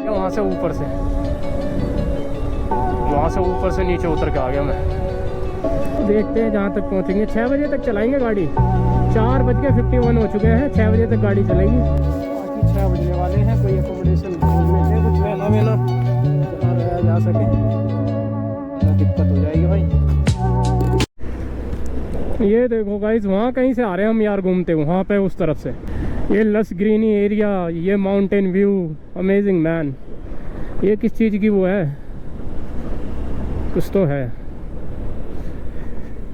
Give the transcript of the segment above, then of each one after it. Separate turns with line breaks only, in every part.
वहाँ से ऊपर से नीचे उतर के आ गया मैं। देखते हैं जहाँ तक पहुँचेंगे। 6 बजे तक चलाएंगे गाड़ी। 4:51 हो चुके हैं। 6 बजे तक गाड़ी चलेगी। बाकी 6 बजने वाले हैं। कोई एकोमोडेशन मिलते हैं, कुछ रहना वहना जहाँ रहा जा सके, ना दिक्कत हो जाएगी भाई। ये देखो गाइस, वहाँ कहीं से आ रहे हैं हम यार घूमते, वहाँ पे उस तरफ से। ये लस ग्रीनी एरिया, ये माउंटेन व्यू, अमेजिंग मैन। ये किस चीज़ की वो है, कुछ तो है,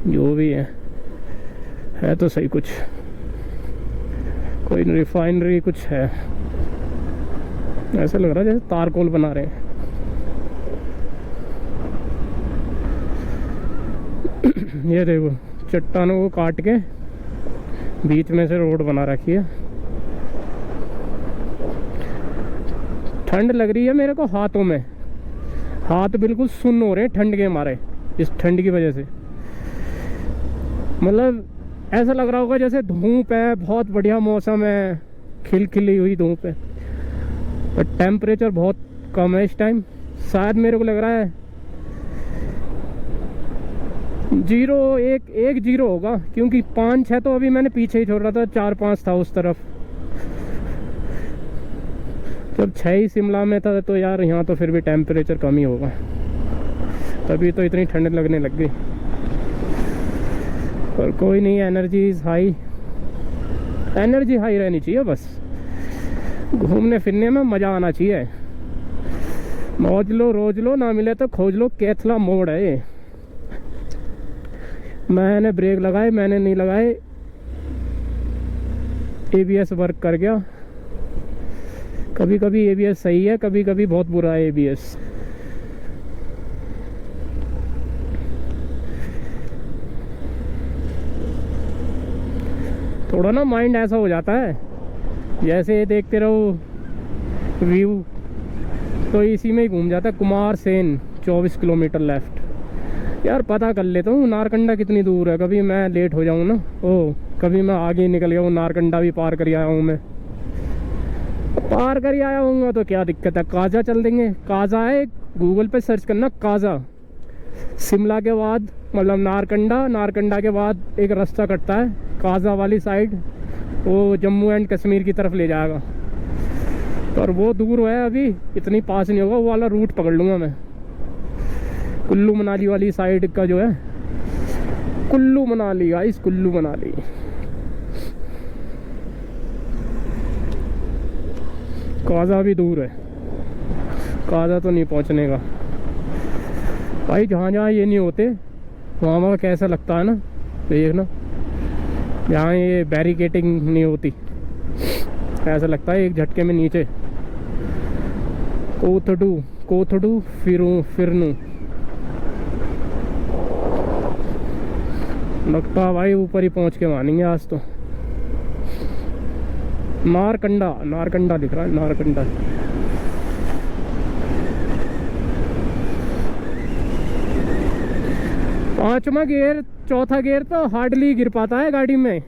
जो भी है तो सही। कुछ कोई रिफाइनरी कुछ है, ऐसा लग रहा है जैसे तारकोल बना रहे हैं। ये देखो चट्टानों को काट के बीच में से रोड बना रखी है। ठंड लग रही है मेरे को हाथों में, हाथ बिल्कुल सुन्न हो रहे हैं ठंड के मारे, इस ठंड की वजह से। मतलब ऐसा लग रहा होगा जैसे धूप है, बहुत बढ़िया मौसम है, खिलखिली हुई धूप है, पर टेम्परेचर बहुत कम है इस टाइम। शायद मेरे को लग रहा है 0 होगा, क्योंकि 5-6 तो अभी मैंने पीछे ही छोड़ रहा था, 4-5 था उस तरफ। जब 6 ही शिमला में था तो यार यहाँ तो फिर भी टेम्परेचर कम ही होगा, तभी तो इतनी ठंड लगने लग गई। पर कोई नहीं, एनर्जी हाई रहनी चाहिए बस। घूमने फिरने में मज़ा आना चाहिए। मौज लो रोज लो, ना मिले तो खोज लो, कैथला मोड़ है ये। मैंने ब्रेक लगाए, मैंने नहीं लगाए, ABS वर्क कर गया। कभी कभी ABS सही है, कभी कभी बहुत बुरा है ABS। थोड़ा ना माइंड ऐसा हो जाता है, जैसे देखते रहो व्यू तो इसी में ही घूम जाता है। Kumar Sen 24 kilometre left. यार पता कर लेता हूँ नारकंडा कितनी दूर है, कभी मैं लेट हो जाऊँ ना। कभी मैं आगे निकल गया हूँ, नारकंडा भी पार कर आया हूँ मैं। पार कर आया हूँगा तो क्या दिक्कत है, काजा चल देंगे। काजा है, गूगल पे सर्च करना काजा। शिमला के बाद मतलब नारकंडा के बाद एक रास्ता कटता है काजा वाली साइड, वो जम्मू एंड कश्मीर की तरफ ले जाएगा। पर वो दूर है, अभी इतनी पास नहीं होगा। वो वाला रूट पकड़ लूँगा मैं, कुल्लू मनाली वाली साइड का जो है। कुल्लू मनाली गाइस, कुल्लू मनाली। काजा भी दूर है, काजा तो नहीं पहुंचने का भाई। जहाँ जहाँ ये नहीं होते वहाँ वहाँ कैसा लगता है ना, देखना। जहाँ ये बैरिकेटिंग नहीं होती, ऐसा लगता है एक झटके में नीचे। कोथडू फिरनू लगता है भाई ऊपर ही पहुँच के मानेंगे आज तो। नारकंडा दिख रहा है, नारकंडा। पांचवा गियर, चौथा गियर तो हार्डली गिर पाता है गाड़ी में।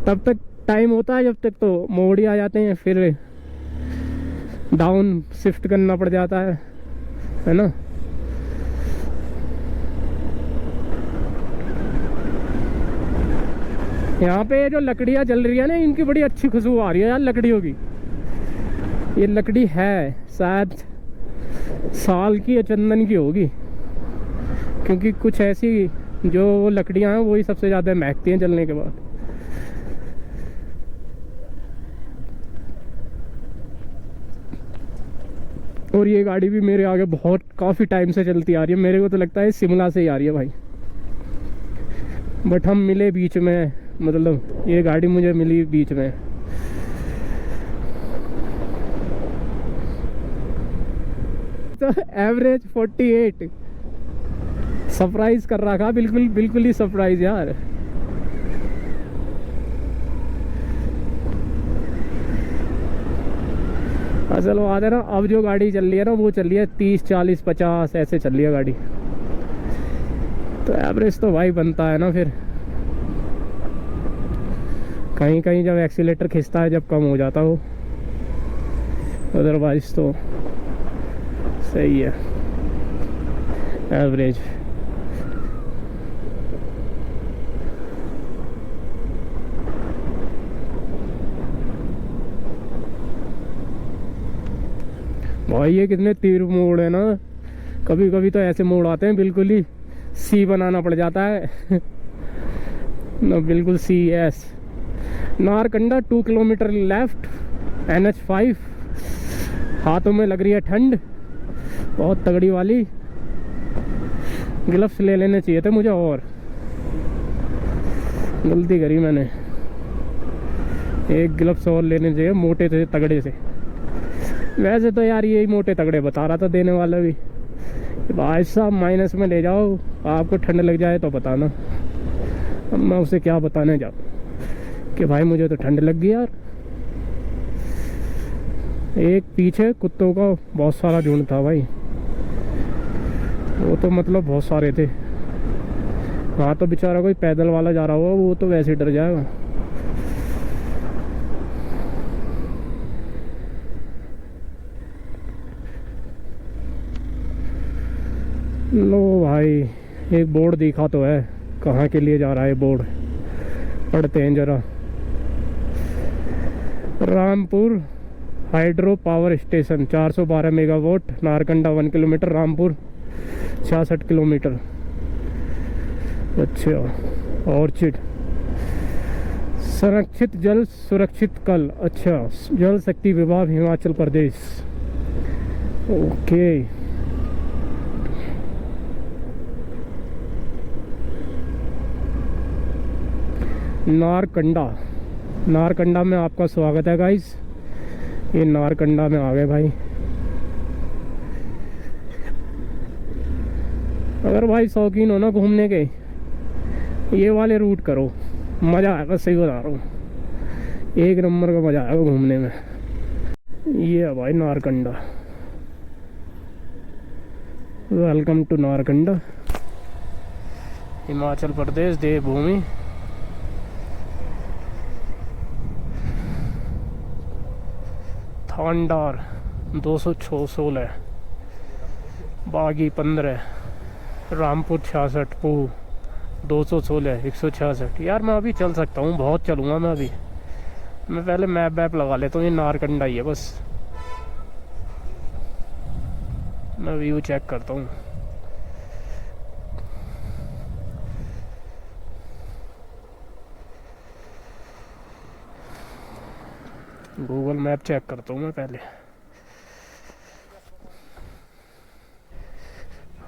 तब तक टाइम होता है जब तक तो मोड़ ही आ जाते हैं, फिर डाउन शिफ्ट करना पड़ जाता है ना। यहाँ पे जो लकड़ियाँ जल रही है ना, इनकी बड़ी अच्छी खुशबू आ रही है यार लकड़ियों की। ये लकड़ी है शायद साल की या चंदन की होगी, क्योंकि कुछ ऐसी जो वो लकड़ियाँ हैं वही सबसे ज़्यादा महकती हैं जलने के बाद। और ये गाड़ी भी मेरे आगे बहुत काफ़ी टाइम से चलती आ रही है। मेरे को तो लगता है शिमला से ही आ रही है भाई, बट हम मिले बीच में, मतलब ये गाड़ी मुझे मिली बीच में। तो एवरेज 48 सरप्राइज कर रहा था, बिल्कुल ही सरप्राइज यार। असल बात है ना, अब जो गाड़ी चल रही है ना वो चल रही है 30, 40, 50 ऐसे चल रही है गाड़ी। तो एवरेज तो भाई बनता है ना फिर। कहीं कहीं जब एक्सीलेटर खिंचता है जब कम हो जाता हो, अदरवाइज तो सही है, एवरेज। भाई ये कितने तीर मोड़ है ना, कभी कभी तो ऐसे मोड़ आते हैं बिल्कुल ही सी बनाना पड़ जाता है ना, बिल्कुल सी एस। Narkanda 2 kilometre left, NH5। हाथों में लग रही है ठंड बहुत तगड़ी वाली। ग्लव्स ले लेने चाहिए थे मुझे, और गलती करी मैंने, एक ग्लव्स और लेने चाहिए मोटे से तगड़े से। वैसे तो यार यही मोटे तगड़े बता रहा था देने वाला भी, भाई साहब माइनस में ले जाओ, आपको ठंड लग जाए तो बताना। अब मैं उसे क्या बताने जाऊँ कि भाई मुझे तो ठंड लग गई यार। एक पीछे कुत्तों का बहुत सारा झुंड था भाई, वो तो मतलब बहुत सारे थे। वहाँ तो बेचारा कोई पैदल वाला जा रहा होगा, वो तो वैसे डर जाएगा। लो भाई, एक बोर्ड दिखा तो है, कहाँ के लिए जा रहा है बोर्ड, पढ़ते हैं जरा। Rampur hydro power station 412 megawatt, Narkanda 1 kilometre, Rampur 66 kilometre. अच्छा, ऑर्चिड संरक्षित जल सुरक्षित कल, अच्छा, जल शक्ति विभाग हिमाचल प्रदेश। ओके, नारकंडा, नारकंडा में आपका स्वागत है गाइस। ये नारकंडा में आ गए भाई। अगर भाई शौकीन हो ना घूमने के, ये वाले रूट करो, मज़ा आएगा, सही बता रहा हूँ, एक नंबर का मज़ा आएगा घूमने में। ये है भाई नारकंडा। वेलकम टू नारकंडा, हिमाचल प्रदेश, देवभूमि। थांडार 216, बागी 15, रामपुर 66, पूह 216, 166। यार मैं अभी चल सकता हूँ, बहुत चलूँगा मैं अभी। मैं पहले मैप वैप लगा लेता हूँ, ये नारकंडा ही है बस। मैं व्यू चेक करता हूँ। गूगल मैप चेक करता हूँ मैं पहले।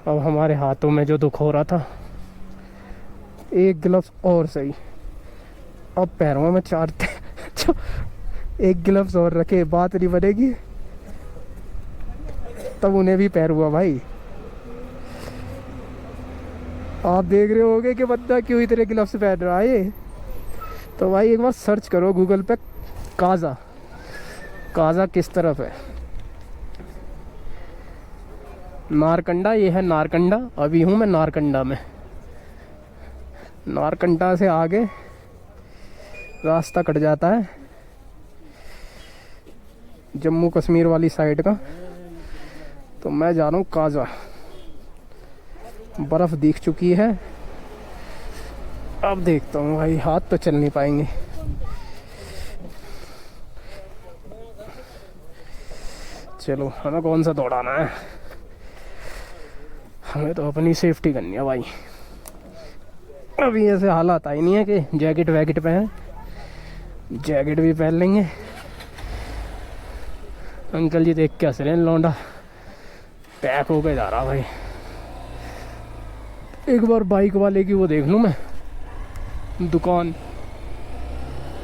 अब हमारे हाथों में जो दुख हो रहा था, एक ग्लव्स और सही, अब पैरों में 4 एक ग्लव्स और रखे, बात नहीं बनेगी। तब उन्हें भी पैर हुआ भाई। आप देख रहे होगे कि बंदा क्यों इतने ग्लव्स पहन रहा है। तो भाई एक बार सर्च करो गूगल पे, काजा, काजा किस तरफ है। नारकंडा, ये है नारकंडा। अभी हूँ मैं नारकंडा में। नारकंडा से आगे रास्ता कट जाता है जम्मू कश्मीर वाली साइड का। तो मैं जा रहा हूँ काजा। बर्फ़ दिख चुकी है, अब देखता हूँ भाई, हाथ तो चल नहीं पाएंगे। चलो, हमें कौन सा दौड़ाना है, हमें तो अपनी सेफ्टी करनी है भाई। अभी ऐसे हालात आई नहीं है कि जैकेट वैकेट पहन, जैकेट भी पहन लेंगे। अंकल जी देख के हंस रहे हैं, लौंडा पैक होके जा रहा भाई। एक बार बाइक वाले की वो देख लूँ मैं, दुकान,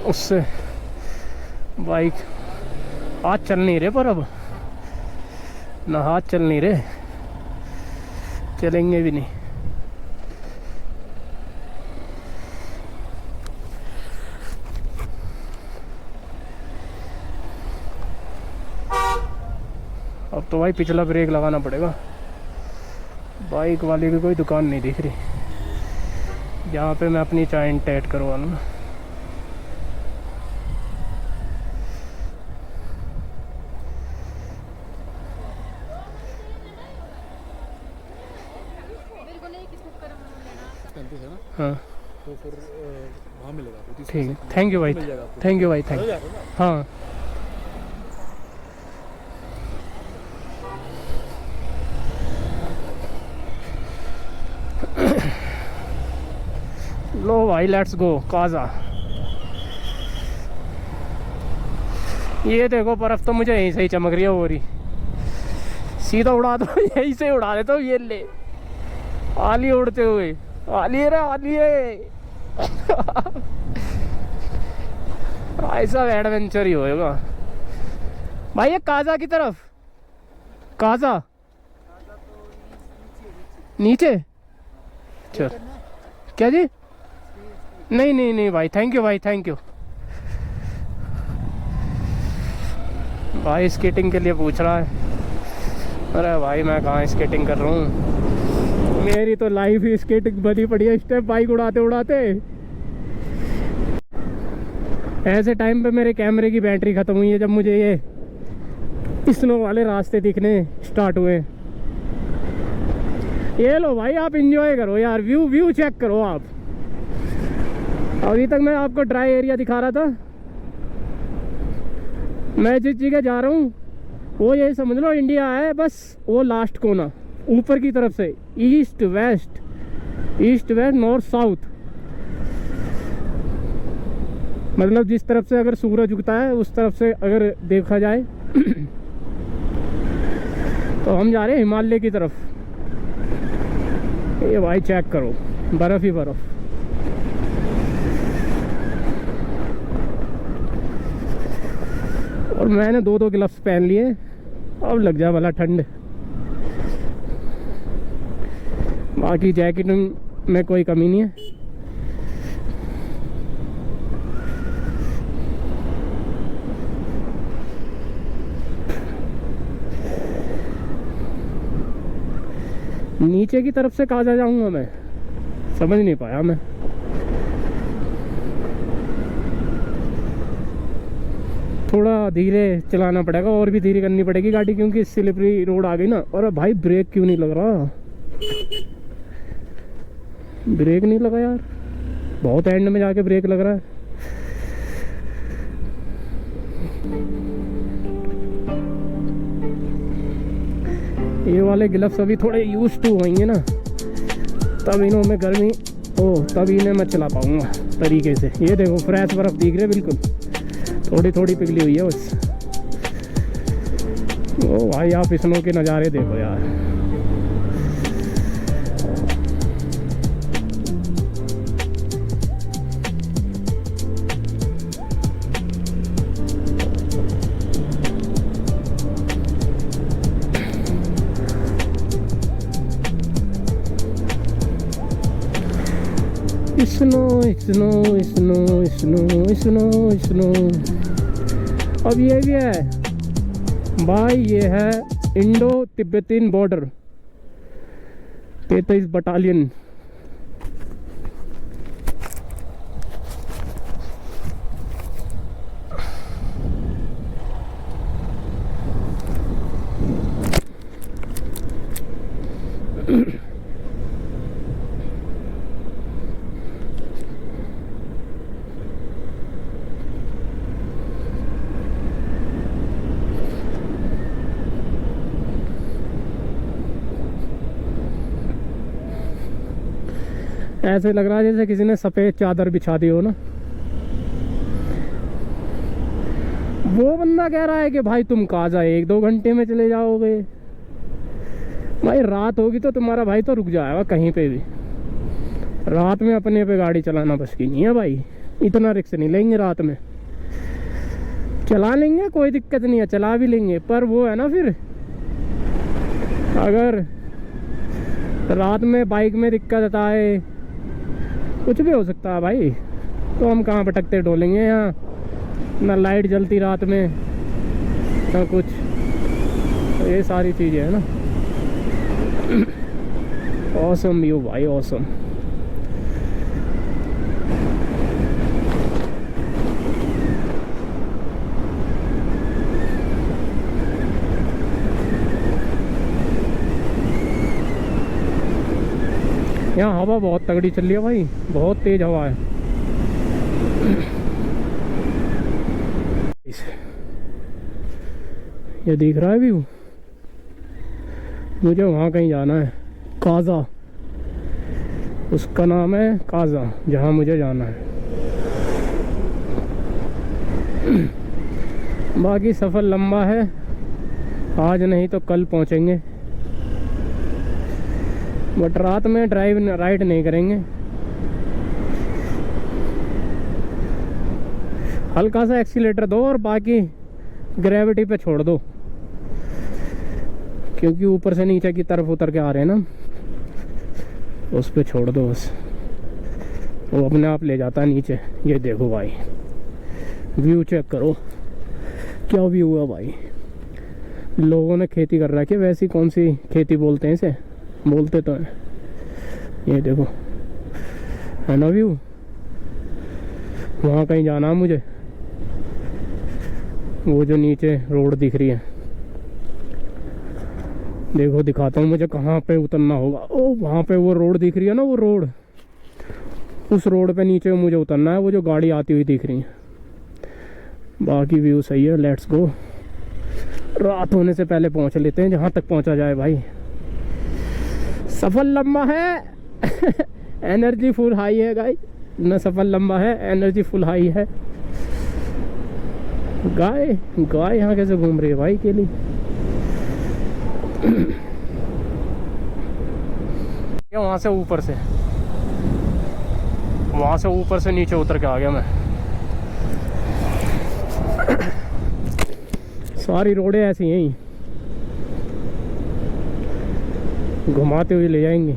उससे बाइक। हाथ चल नहीं रहे, पर अब ना हाथ चल नहीं रहे, चलेंगे भी नहीं। अब तो भाई पिछला ब्रेक लगाना पड़ेगा। बाइक वाले की कोई दुकान नहीं दिख रही जहाँ पे मैं अपनी चाइन टैट करवा लूँ।
35 है ना,
हाँ
तो फिर वहाँ मिलेगा आपको 30।
ठीक है, थैंक यू भाई,
मिल जाएगा आपको।
थैंक यू भाई, थैंक
हो
यू।
जाएगा ना?
हाँ लो भाई, लेट्स गो काजा। ये देखो बर्फ तो मुझे यहीं से ही चमक रही है, हो रही सीधा उड़ा दो यहीं से उड़ा देता हूँ। ये ले आली उड़ते हुए, आली रे आली ऐसा एडवेंचर ही होएगा भाई। ये काजा की तरफ, काजा नीचे, चल क्या जी? नहीं नहीं नहीं भाई, थैंक यू भाई, थैंक यू भाई। स्केटिंग के लिए पूछ रहा है। अरे भाई मैं कहाँ स्केटिंग कर रहा हूँ, मेरी तो लाइफ ही स्केटिंग बनी पड़ी है, स्टेप बाइक उड़ाते उड़ाते। ऐसे टाइम पे मेरे कैमरे की बैटरी ख़त्म हुई है जब मुझे ये स्नो वाले रास्ते दिखने स्टार्ट हुए। ये लो भाई, आप इंजॉय करो यार, व्यू व्यू चेक करो आप। अभी तक मैं आपको ड्राई एरिया दिखा रहा था, मैं जिस जगह जा रहा हूँ वो ये समझ लो इंडिया है, बस वो लास्ट कोना ऊपर की तरफ से, east west, east west north south, मतलब जिस तरफ से अगर सूरज उगता है उस तरफ से अगर देखा जाए तो हम जा रहे हैं हिमालय की तरफ। ये भाई चेक करो, बर्फ़ ही बर्फ़। और मैंने दो ग्लव्स पहन लिए, अब लग जाए भला ठंड। बाकी जैकेट में कोई कमी नहीं है। नीचे की तरफ से कहाँ जा जाऊंगा मैं, समझ नहीं पाया मैं। थोड़ा धीरे चलाना पड़ेगा, और भी धीरे करनी पड़ेगी गाड़ी, क्योंकि स्लिपरी रोड आ गई ना। और भाई ब्रेक क्यों नहीं लग रहा, ब्रेक नहीं लगा यार, बहुत एंड में जाके ब्रेक लग रहा है। ये वाले ग्लव्स अभी थोड़े यूज टू होंगे ना, तब इन्हों में गर्मी हो, तब इन्हें मैं चला पाऊंगा तरीके से। ये देखो फ्रेश बर्फ दिख रही है, बिल्कुल थोड़ी थोड़ी पिघली हुई है बस। ओ भाई आप स्नो के नज़ारे देखो यार। Snow snow snow snow snow snow. अब ये भी है भाई, ये है इंडो तिब्बतीन बॉर्डर 33 बटालियन। ऐसे लग रहा है जैसे किसी ने सफ़ेद चादर बिछा दी हो ना। वो बंदा कह रहा है कि भाई तुम काजा 1-2 घंटे में चले जाओगे। भाई रात होगी तो तुम्हारा भाई तो रुक जाएगा कहीं पे भी। रात में अपने पे गाड़ी चलाना बस की नहीं है भाई, इतना रिस्क नहीं लेंगे रात में। चला लेंगे कोई दिक्कत नहीं है, चला भी लेंगे, पर वो है ना फिर अगर रात में बाइक में दिक्कत आए, कुछ भी हो सकता है भाई। तो हम कहाँ भटकते डोलेंगे, यहाँ ना लाइट जलती रात में ना कुछ, तो ये सारी चीज़ें है ना। ऑसम व्यू भाई, ऑसम। यहाँ हवा बहुत तगड़ी चल रही है भाई, बहुत तेज हवा है। ये दिख रहा है व्यू। मुझे वहाँ कहीं जाना है, काजा, उसका नाम है काजा, जहाँ मुझे जाना है। बाकी सफ़र लंबा है, आज नहीं तो कल पहुँचेंगे, बट रात में राइड नहीं करेंगे। हल्का सा एक्सीलेटर दो और बाकी ग्रेविटी पे छोड़ दो, क्योंकि ऊपर से नीचे की तरफ उतर के आ रहे हैं ना, उस पे छोड़ दो बस, वो अपने आप ले जाता है नीचे। ये देखो भाई, व्यू चेक करो, क्या व्यू है भाई। लोगों ने खेती कर रखी है, वैसी कौन सी खेती बोलते हैं इसे, बोलते तो हैं। ये देखो है ना व्यू। वहाँ कहीं जाना है मुझे, वो जो नीचे रोड दिख रही है, देखो दिखाता हूँ मुझे कहाँ पे उतरना होगा। ओ वहाँ पे वो रोड दिख रही है ना, वो रोड, उस रोड पे नीचे मुझे उतरना है, वो जो गाड़ी आती हुई दिख रही है। बाकी व्यू सही है, लेट्स गो। रात होने से पहले पहुँच लेते हैं, जहाँ तक पहुँचा जाए भाई। सफ़र लंबा है एनर्जी फुल हाई है गाइस, न सफ़र लंबा है, एनर्जी फुल हाई है। गाय यहाँ कैसे घूम रही है भाई अकेली। वहाँ से ऊपर से नीचे उतर के आ गया मैं। सारी रोडें ऐसी हैं, घुमाते हुए ले जाएंगे।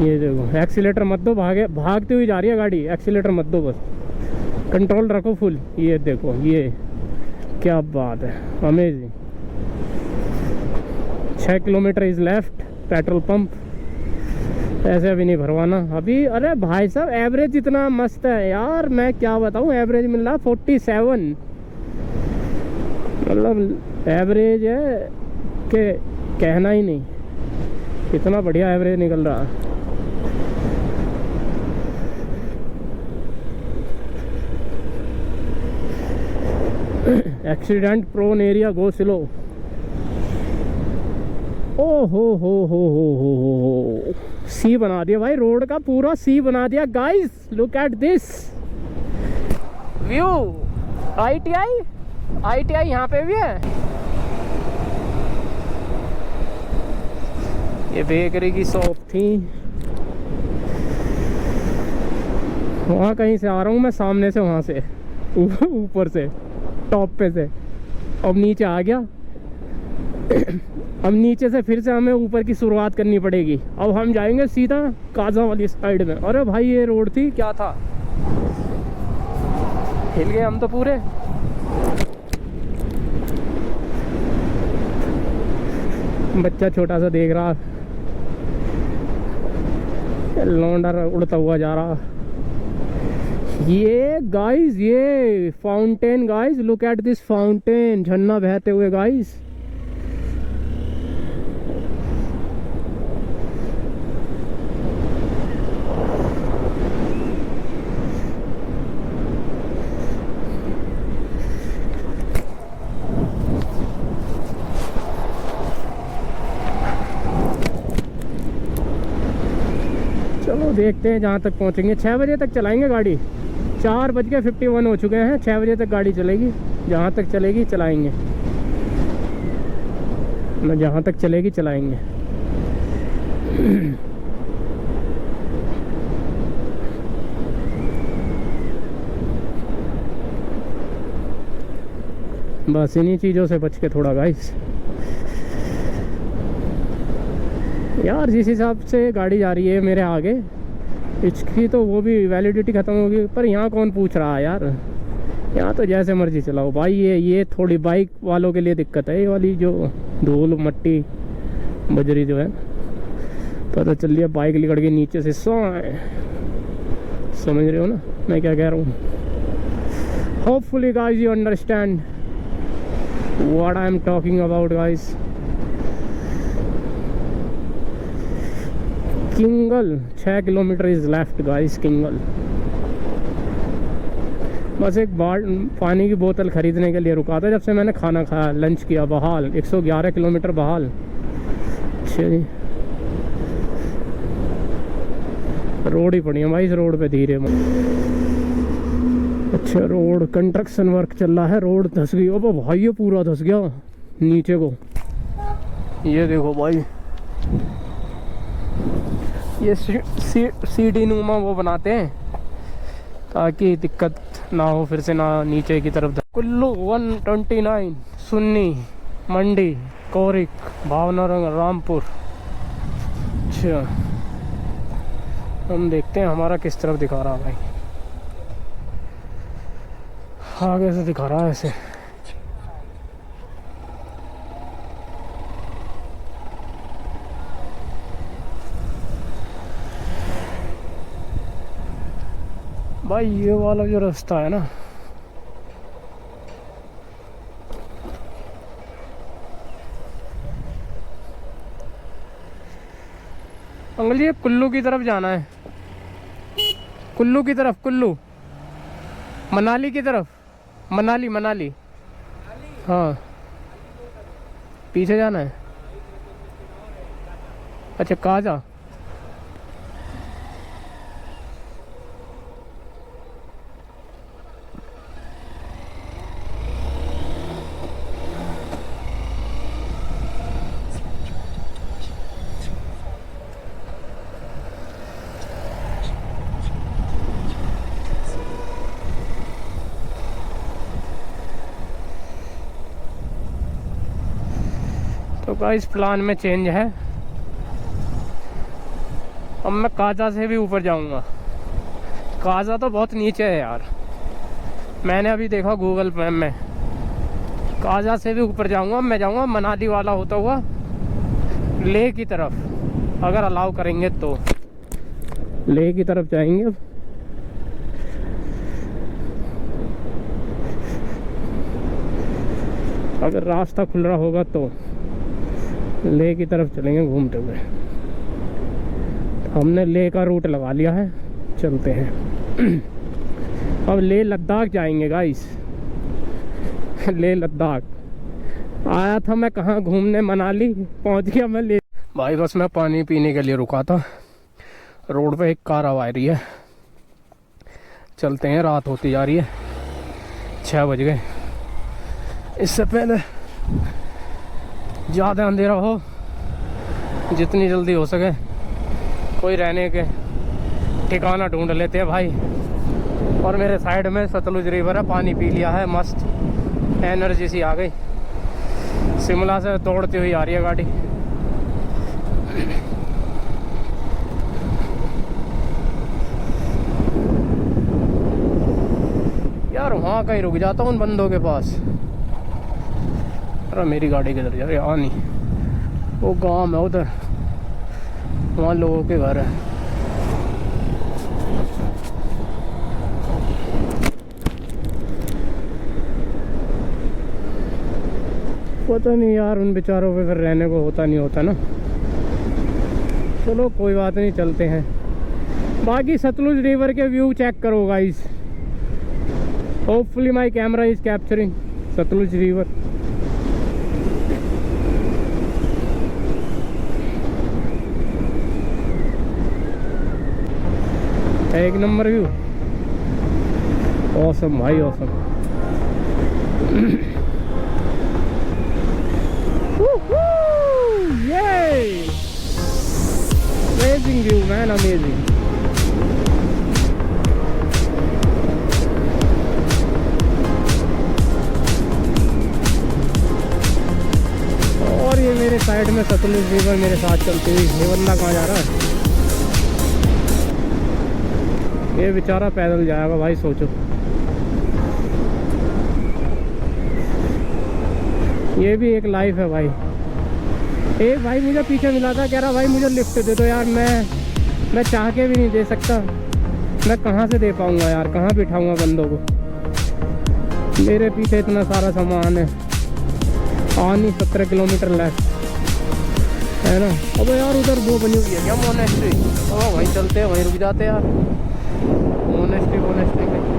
ये देखो, एक्सीलेटर मत दो, भागती हुई जा रही है गाड़ी, एक्सीलेटर मत दो, बस कंट्रोल रखो फुल। ये देखो, ये क्या बात है, amazing. 6 kilometre is left, petrol pump. ऐसे अभी नहीं भरवाना अभी। अरे भाई साहब, एवरेज इतना मस्त है यार, मैं क्या बताऊँ। एवरेज मिल रहा 47, मतलब एवरेज है कि कहना ही नहीं, इतना बढ़िया एवरेज निकल रहा है। Accident prone area, go slow. ओ हो, सी बना दिया भाई, रोड का पूरा सी बना दिया guys. Look at this view. ITI यहाँ पे भी है। ये बेकरी की शॉप थी, वहाँ कहीं से आ रहा हूँ मैं, सामने से, वहाँ से ऊपर से, टॉप पे से। अब नीचे आ गया। अब नीचे से फिर से हमें ऊपर की शुरुआत करनी पड़ेगी। अब हम जाएंगे सीधा काजा वाली साइड में। अरे भाई, ये रोड थी, क्या था, हिल गए हम तो पूरे। बच्चा छोटा सा देख रहा, लौंडा उड़ता हुआ जा रहा। ये गाइस, ये fountain guys, look at this fountain, झरना बहते हुए गाइस। चलो देखते हैं जहाँ तक पहुँचेंगे। 6 बजे तक चलाएंगे गाड़ी, 4:51 हो चुके हैं। 6 बजे तक गाड़ी चलेगी, जहाँ तक चलेगी चलाएंगे, ना जहाँ तक चलेगी चलाएंगे। बस इन्हीं चीज़ों से बच के थोड़ा गाइस। यार जिस हिसाब से गाड़ी जा रही है मेरे आगे, इसकी तो वो भी वैलिडिटी ख़त्म होगी। पर यहाँ कौन पूछ रहा है यार, यहाँ तो जैसे मर्जी चलाओ भाई। ये थोड़ी बाइक वालों के लिए दिक्कत है, ये वाली जो धूल मट्टी बजरी जो है, पता चल रही है बाइक लिकड़ के नीचे से समझ रहे हो ना मैं क्या कह रहा हूँ। Hopefully guys you understand What I am talking about, guys. किंगल 6 किलोमीटर इज लेफ्ट गाइस. किंगल बस एक पानी की बोतल खरीदने के लिए रुका था जब से मैंने खाना खाया, लंच किया. बहाल 111 किलोमीटर बहाल. अच्छा जी, रोड ही पड़ी है भाई. इस रोड पे धीरे. अच्छा, रोड कंस्ट्रक्शन वर्क चल रहा है. रोड धस गई. अब भाई ये पूरा धस गया नीचे को. ये देखो भाई, ये सीढ़ी नुमा वो बनाते हैं ताकि दिक्कत ना हो फिर से ना नीचे की तरफ. कुल्लू 129, सुन्नी, मंडी, कोरिक, भावनगर, रामपुर. अच्छा, हम देखते हैं हमारा किस तरफ दिखा रहा है भाई. आगे से दिखा रहा है ऐसे. भाई ये वाला जो रास्ता है ना, अंकल जी कुल्लू की तरफ जाना है. कुल्लू की तरफ, कुल्लू मनाली की तरफ. मनाली मनाली हाँ, पीछे जाना है. अच्छा, काजा. तो गाइस प्लान में चेंज है. अब मैं काजा से भी ऊपर जाऊंगा. काजा तो बहुत नीचे है यार, मैंने अभी देखा गूगल मैप में. काजा से भी ऊपर जाऊंगा. मैं जाऊंगा मनाली वाला होता हुआ लेह की तरफ, अगर अलाउ करेंगे तो. लेह की तरफ जाएंगे अब. अगर रास्ता खुल रहा होगा तो लेह की तरफ चलेंगे घूमते हुए. हमने लेह का रूट लगा लिया है, चलते हैं. अब लेह लद्दाख जाएंगे गाइस. लेह लद्दाख आया था मैं, कहाँ घूमने, मनाली पहुंच गया मैं लेह. भाई बस मैं पानी पीने के लिए रुका था. रोड पे एक कार आ रही है. चलते हैं, रात होती जा रही है. 6 बज गए. इससे पहले ज़्यादा अंधेरा हो, जितनी जल्दी हो सके कोई रहने के ठिकाना ढूंढ लेते हैं भाई. और मेरे साइड में सतलुज रिवर है, पानी पी लिया है, मस्त एनर्जी सी आ गई. शिमला से दौड़ती हुई आ रही है गाड़ी. यार वहाँ कहीं रुक जाता हूँ उन बंदों के पास. अरे मेरी गाड़ी किधर जा रही है? नहीं, वो गांव है उधर, वहाँ लोगों के घर है. पता नहीं यार उन बेचारों पे फिर रहने को होता नहीं होता ना. चलो कोई बात नहीं, चलते हैं. बाकी सतलुज रिवर के व्यू चेक करो guys. Hopefully my camera is capturing Sutlej river. एक नंबर व्यू. ऑसम भाई, ऑसम. ये अमेजिंग व्यू मैन, अमेजिंग. और ये मेरे साइड में सतलुज रिवर मेरे साथ चलती हुई. ये बंदा कहाँ जा रहा है? ये बेचारा पैदल जाएगा भाई, सोचो. ये भी एक लाइफ है भाई. एक भाई मुझे पीछे मिला था, कह रहा भाई मुझे लिफ्ट दे दो यार. मैं चाह के भी नहीं दे सकता. मैं कहाँ से दे पाऊँगा यार, कहाँ बिठाऊँगा बंदों को. मेरे पीछे इतना सारा सामान है. आनी 17 किलोमीटर लेफ्ट है ना। अब यार उधर वो बनी हुई है क्या मोनेस्ट्री, वहीं चलते हैं, वहीं रुक जाते हैं यार। मोनेस्ट्री कहीं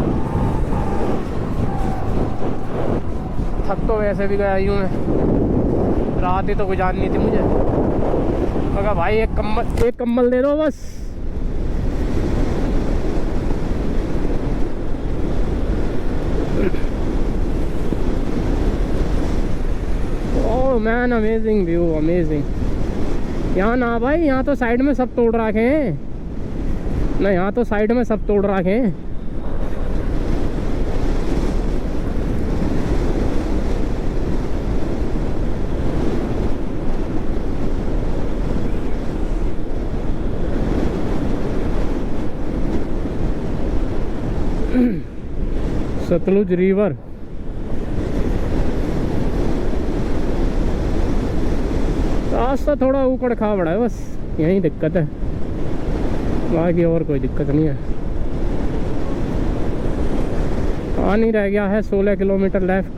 थक तो वैसे भी गया यूँ मैं, रात ही तो गुजारनी थी मुझे। मगर भाई एक कंबल दे दो बस। Oh man, amazing view, amazing. यहाँ ना भाई, यहाँ तो साइड में सब तोड़ रखे हैं ना, यहाँ तो साइड में सब तोड़ रखे हैं। सतलुज रिवर, रास्ता थोड़ा ऊकड़ खाबड़ है, बस यही दिक्कत है, बाकी और कोई दिक्कत नहीं है। पानी रह गया है 16 किलोमीटर लेफ्ट।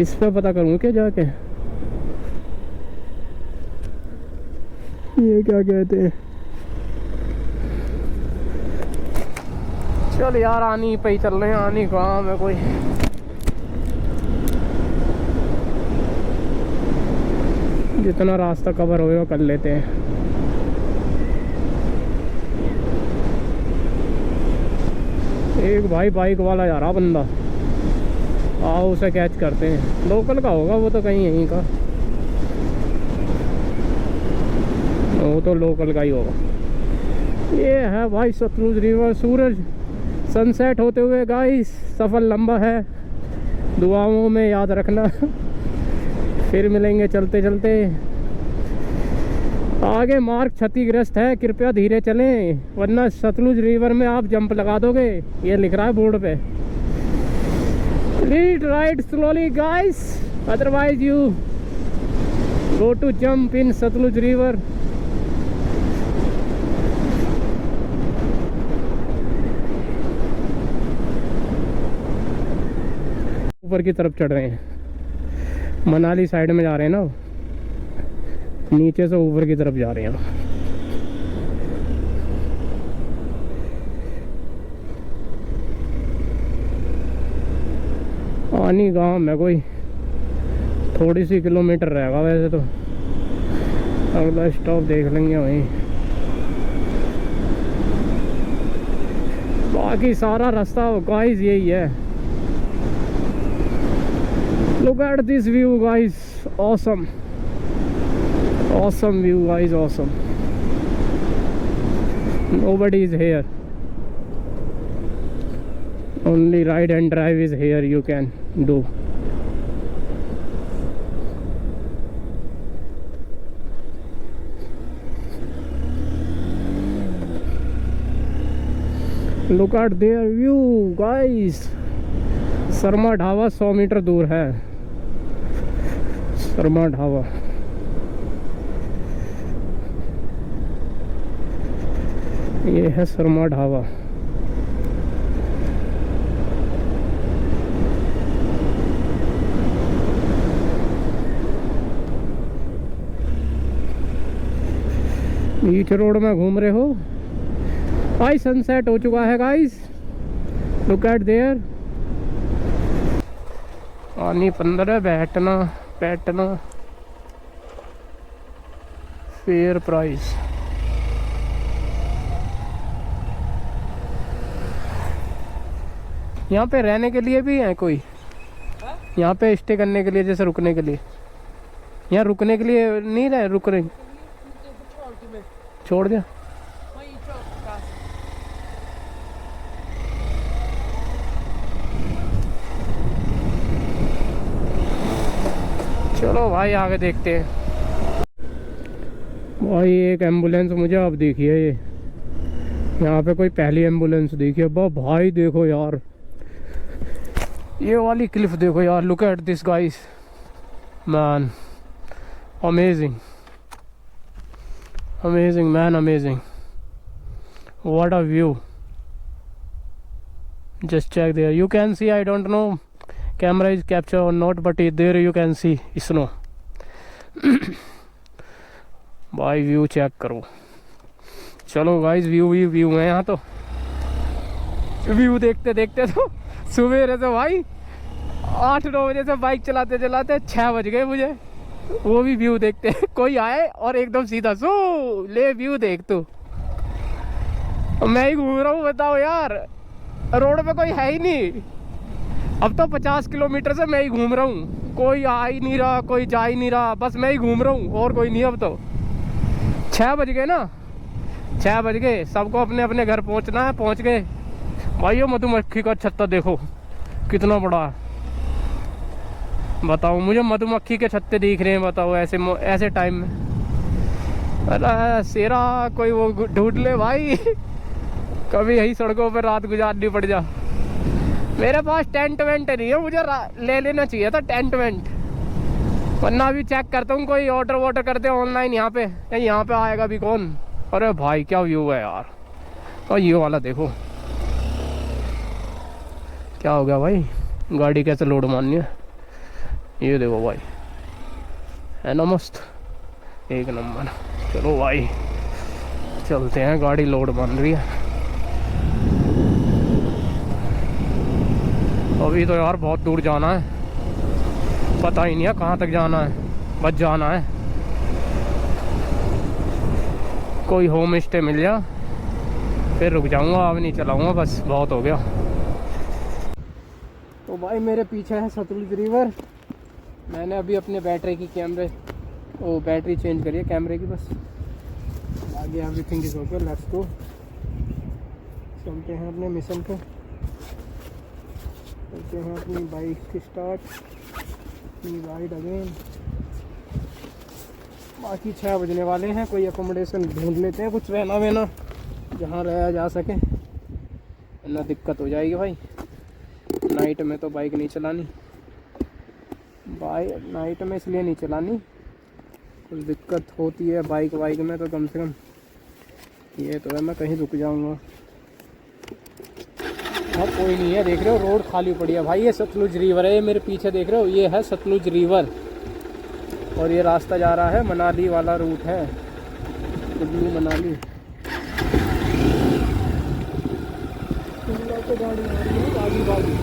इस पे पता करूँ क्या जाके, ये क्या कहते हैं। चल यार, आनी पे ही चल रहे हैं, आनी कहाँ में कोई। जितना रास्ता कवर होगा कर लेते हैं। एक भाई बाइक वाला जा रहा बंदा, आओ उसे कैच करते हैं। लोकल का होगा वो तो, कहीं यहीं का, वो तो लोकल का ही होगा। ये है भाई सतलुज रिवर, सूरज सनसेट होते हुए गाइस। सफ़र लंबा है, दुआओं में याद रखना। फिर मिलेंगे चलते चलते। आगे मार्ग क्षतिग्रस्त है, कृपया धीरे चलें वरना सतलुज रिवर में आप जंप लगा दोगे, ये लिख रहा है बोर्ड पे। Read right slowly guys, otherwise you go to jump in Sutlej river. ऊपर की तरफ चढ़ रहे हैं, मनाली साइड में जा रहे हैं ना, नीचे से ऊपर की तरफ जा रहे हैं। आनी गांव में कोई थोड़ी सी किलोमीटर रहेगा वैसे तो, अगला स्टॉप देख लेंगे वहीं। बाकी सारा रास्ता गाइस यही है। Look at this view guys, awesome view guys, awesome. Nobody is here, only ride and drive is here you can do. Look at their view guys, Sharma dhaba 100 metre दूर है, शर्मा ढाबा। ये है शर्मा ढाबा। बीच रोड में घूम रहे हो भाई, सनसेट हो चुका है गाइस, लुक एट देयर। पानी 15, बैठना फेयर प्राइस। यहाँ पे रहने के लिए भी है कोई, यहाँ पे स्टे करने के लिए, जैसे रुकने के लिए, यहाँ रुकने के लिए नहीं रहे, रुक रहे, छोड़ दिया। चलो भाई आगे देखते हैं। भाई एक एम्बुलेंस मुझे अब देखी है, ये यहाँ पे कोई पहली एम्बुलेंस देखी है। भाई देखो यार, ये वाली क्लिफ देखो यार, look at this guys man, amazing man, amazing, what a view. Just check there, you can see, I don't know camera is capture or not but there you can see snow. भाई view check करो। चलो guys view है यहाँ तो। View देखते देखते तो सुबह से भाई 8-9 बजे से बाइक चलाते चलाते 6 बज गए मुझे, वो भी व्यू देखते। कोई आए और एकदम सीधा सो ले व्यू देख तू। मैं ही घूम रहा हूँ, बताओ यार, रोड पे कोई है ही नहीं। अब तो 50 किलोमीटर से मैं ही घूम रहा हूँ, कोई आ ही नहीं रहा, कोई जा ही नहीं रहा, बस मैं ही घूम रहा हूँ और कोई नहीं। अब तो 6 बज गए ना, 6 बज गए, सबको अपने अपने घर पहुँचना है। पहुँच गए भाई। मधुमक्खी का छत्ता देखो कितना बड़ा है, बताओ मुझे मधुमक्खी के छत्ते दिख रहे हैं, बताओ ऐसे टाइम में। अरे शेरा कोई वो ढूंढ ले भाई। कभी यही सड़कों पर रात गुजारनी पड़ जा। मेरे पास टेंट वेंट नहीं है, मुझे ले लेना चाहिए था टेंट वेंट, वरना अभी चेक करता हूँ कोई ऑर्डर वॉर्डर करते हैं ऑनलाइन यहाँ पे। यहाँ पे आएगा भी कौन। अरे भाई क्या व्यू है यार। और ये वाला देखो क्या हो गया भाई, गाड़ी कैसे लोड मारनी है। ये देखो भाई, है ना मस्त, एक नंबर। चलो भाई चलते हैं, गाड़ी लोड मान रही है। अभी तो यार बहुत दूर जाना है, पता ही नहीं है कहाँ तक जाना है, बस जाना है। कोई होम स्टे मिल जा फिर रुक जाऊंगा, अब नहीं चलाऊंगा, बस बहुत हो गया। तो भाई मेरे पीछे है सतलुज रिवर। मैंने अभी अपने बैटरी चेंज करी है कैमरे की, बस आगे everything is okay. Let's go, चलते हैं अपने मिशन पे, करते हैं अपनी बाइक की स्टार्ट, अपनी राइड अगेन। बाकी 6 बजने वाले हैं, कोई अकोमोडेशन ढूंढ लेते हैं, कुछ रहना वहना जहाँ रहा जा सके, वरना दिक्कत हो जाएगी भाई। नाइट में तो बाइक नहीं चलानी, नाइट में इसलिए नहीं चलानी, कुछ दिक्कत होती है बाइक में, तो कम से कम ये तो है मैं कहीं रुक जाऊंगा। अब कोई नहीं है, देख रहे हो रोड खाली पड़ी है भाई। ये सतलुज रिवर है, ये मेरे पीछे देख रहे हो, ये है सतलुज रिवर। और ये रास्ता जा रहा है मनाली वाला रूट है, कुल्लू मनाली। तो गाड़ी आ रही है बागी।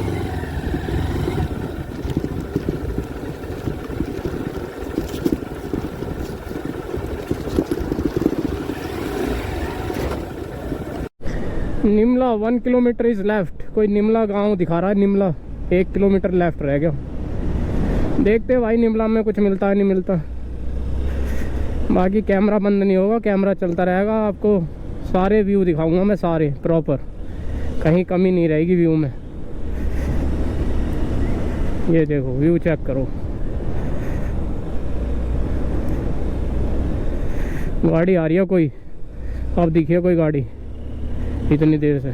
निमला 1 किलोमीटर इज लेफ्ट। कोई निमला गांव दिखा रहा है, निमला 1 किलोमीटर लेफ्ट रह गया। देखते भाई निमला में कुछ मिलता है नहीं मिलता। बाकी कैमरा बंद नहीं होगा, कैमरा चलता रहेगा, आपको सारे व्यू दिखाऊंगा मैं, सारे प्रॉपर, कहीं कमी नहीं रहेगी व्यू में। ये देखो व्यू चेक करो, गाड़ी आ रही है कोई, अब दिखिए कोई गाड़ी इतनी देर से,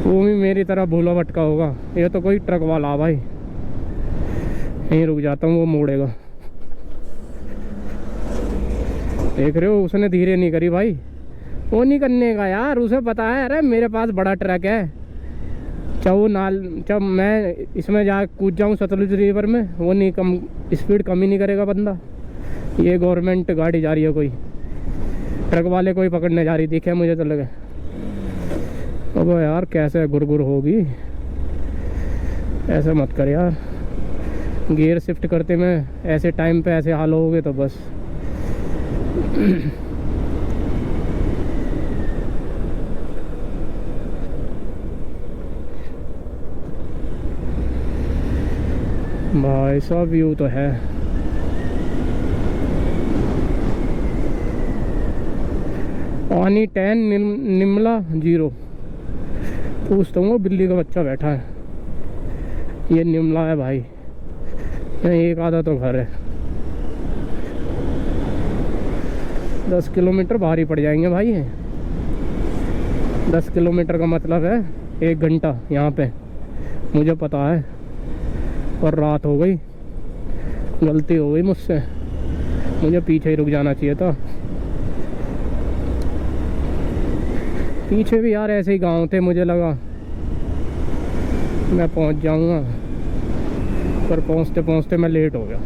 वो भी मेरी तरह भूला भटका होगा। ये तो कोई ट्रक वाला भाई, यहीं रुक जाता हूँ, वो मोड़ेगा। देख रहे हो उसने धीरे नहीं करी भाई, वो नहीं करने का यार, उसे पता है अरे मेरे पास बड़ा ट्रक है, जब मैं इसमें जा कूद जाऊँ सतलुज रिवर में, वो नहीं कम स्पीड कम ही नहीं करेगा बंदा। ये गवर्नमेंट गाड़ी जा रही है, कोई ट्रक वाले कोई पकड़ने जा रही, दिखे मुझे तो लगे। अब यार कैसे गुरगुर होगी, ऐसे मत कर यार। गियर शिफ्ट करते में ऐसे टाइम पे ऐसे हाल होगे तो बस। भाई सब व्यू तो है। पानी 10 निमला 0। पूछता हूँ, बिल्ली का बच्चा बैठा है, ये निमला है भाई, एक आधा तो घर है। 10 किलोमीटर भारी पड़ जाएंगे भाई ये। 10 किलोमीटर का मतलब है 1 घंटा यहाँ पे, मुझे पता है। और रात हो गई, गलती हो गई मुझसे, मुझे पीछे ही रुक जाना चाहिए था। पीछे भी यार ऐसे ही गांव थे, मुझे लगा मैं पहुंच जाऊंगा, पर पहुंचते पहुंचते मैं लेट हो गया।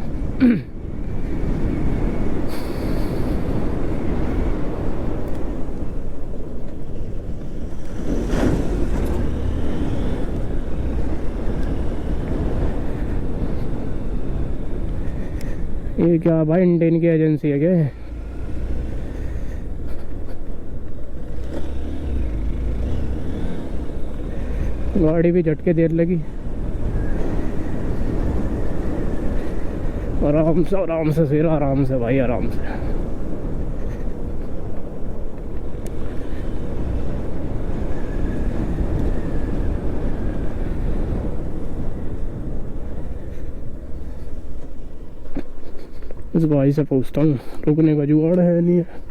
ये क्या भाई, इंडियन की एजेंसी है क्या? गाड़ी भी झटके देर लगी। आराम से फिर, आराम से भाई, आराम से। इस भाई से पूछता हूँ रुकने का जुगाड़ है नहीं है।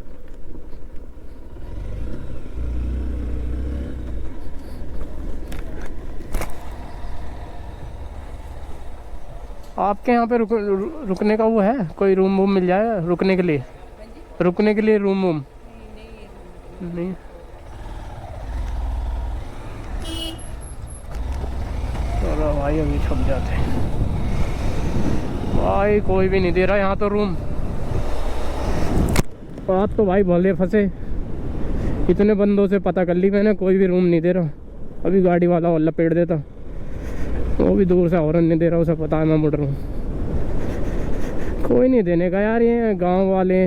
आपके यहाँ पे रुकने का वो है, कोई रूम वूम मिल जाएगा रुकने के लिए? रुकने के लिए रूम वूम नहीं? चलो भाई अभी छप जाते हैं। भाई कोई भी नहीं दे रहा यहाँ तो रूम। आप तो भाई भले फंसे, इतने बंदों से पता कर ली मैंने, कोई भी रूम नहीं दे रहा। अभी गाड़ी वाला और लपेट देता, वो भी दूर से हॉर्न नहीं दे रहा, उसे पता है मैं मुड़ रहा हूँ। कोई नहीं देने का यार, ये गांव वाले,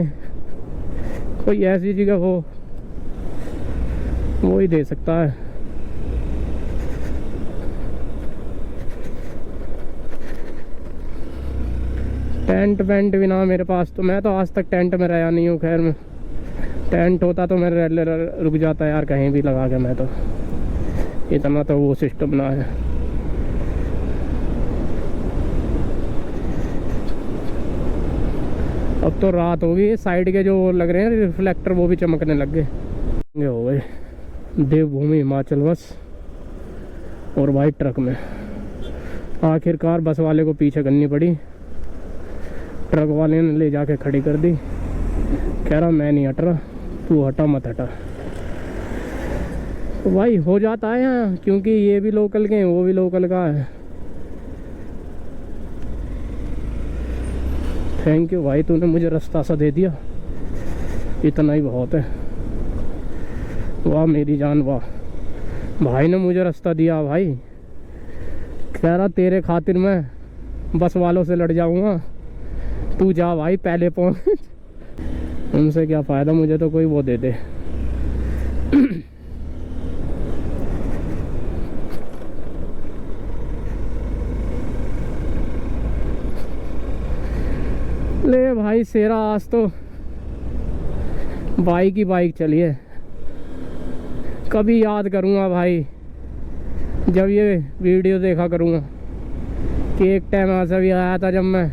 कोई ऐसी जगह हो वो ही दे सकता है। टेंट वेंट भी ना मेरे पास, तो मैं तो आज तक टेंट में रहा नहीं हूँ। खैर मैं, टेंट होता तो मैं रुक जाता यार कहीं भी लगा के, मैं तो इतना तो वो सिस्टम ना है। अब तो रात होगी, साइड के जो लग रहे हैं रिफ्लेक्टर वो भी चमकने लग गए हो गए। देवभूमि हिमाचल बस, और वाइट ट्रक में। आखिरकार बस वाले को पीछे करनी पड़ी, ट्रक वाले ने ले जाके खड़ी कर दी। कह रहा मैं नहीं हट रहा, तू हटा मत हटा। तो भाई हो जाता है यहाँ, क्योंकि ये भी लोकल के हैं, वो भी लोकल का है। थैंक यू भाई, तूने मुझे रास्ता सा दे दिया, इतना ही बहुत है। वाह मेरी जान वाह, भाई ने मुझे रास्ता दिया भाई। कह रहा तेरे खातिर मैं बस वालों से लड़ जाऊंगा, तू जा भाई पहले पहुंच। उनसे क्या फ़ायदा, मुझे तो कोई वो दे दे। ले भाई शेरा, आज तो बाइक ही बाइक चलिए। कभी याद करूँगा भाई जब ये वीडियो देखा करूँगा कि एक टाइम ऐसा भी आया था जब मैं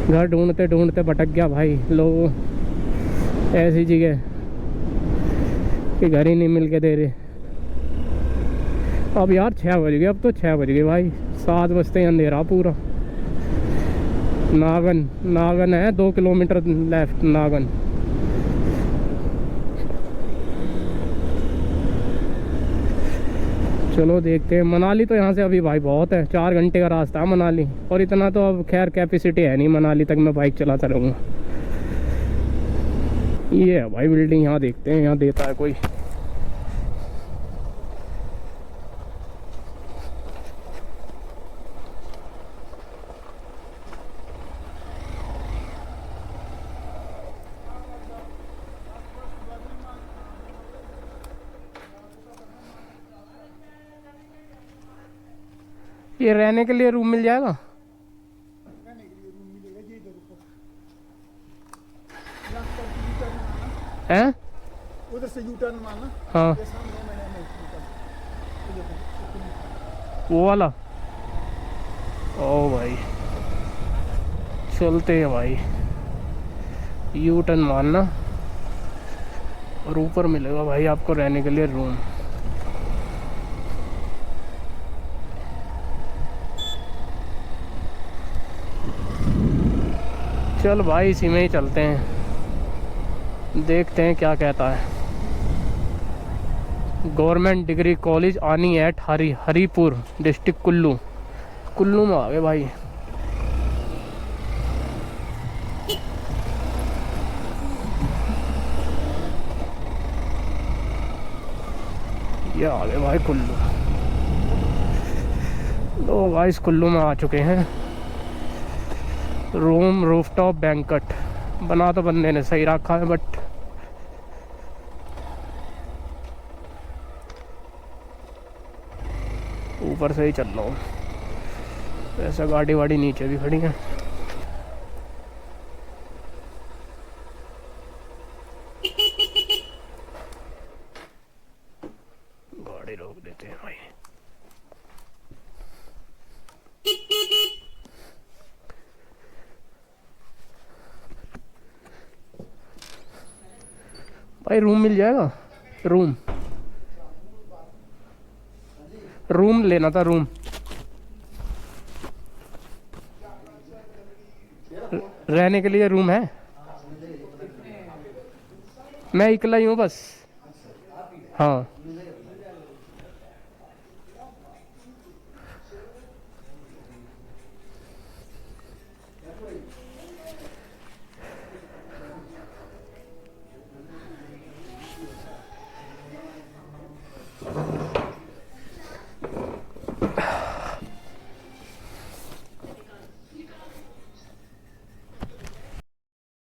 घर ढूंढते ढूंढते भटक गया भाई, लोग ऐसी जगह कि घर ही नहीं मिल के दे रहे। अब यार 6 बज गए, अब तो 6 बज गए भाई, 7 बजते ही अंधेरा पूरा। नागन है 2 किलोमीटर लेफ्ट नागन। चलो देखते हैं। मनाली तो यहाँ से अभी भाई बहुत है, 4 घंटे का रास्ता है मनाली, और इतना तो अब खैर कैपेसिटी है नहीं मनाली तक मैं बाइक चलाता रहूँगा। ये है भाई बिल्डिंग, यहाँ देखते हैं यहाँ देता है कोई। ये रहने के लिए रूम मिल जाएगा? हैं?
उधर से यू टर्न मारना।
हाँ वो वाला। ओ भाई चलते हैं भाई, यू टर्न मारना और ऊपर मिलेगा भाई आपको रहने के लिए रूम। चल भाई इसी में ही चलते हैं, देखते हैं क्या कहता है। गवर्नमेंट डिग्री कॉलेज आनी एट हरीपुर डिस्ट्रिक्ट कुल्लू। कुल्लू में आ गए भाई। ये आ गए भाई कुल्लू। तो गाइस कुल्लू में आ चुके हैं। रूम रूफटॉप बैंकट बना तो बंदे ने सही रखा है, बट ऊपर से ही चल रहा हूँ। ऐसा गाड़ी वाड़ी नीचे भी खड़ी है। गाड़ी रोक देते हैं भाई। भाई रूम मिल जाएगा? रूम लेना था, रूम। रहने के लिए रूम है? मैं इकला ही हूँ बस। हाँ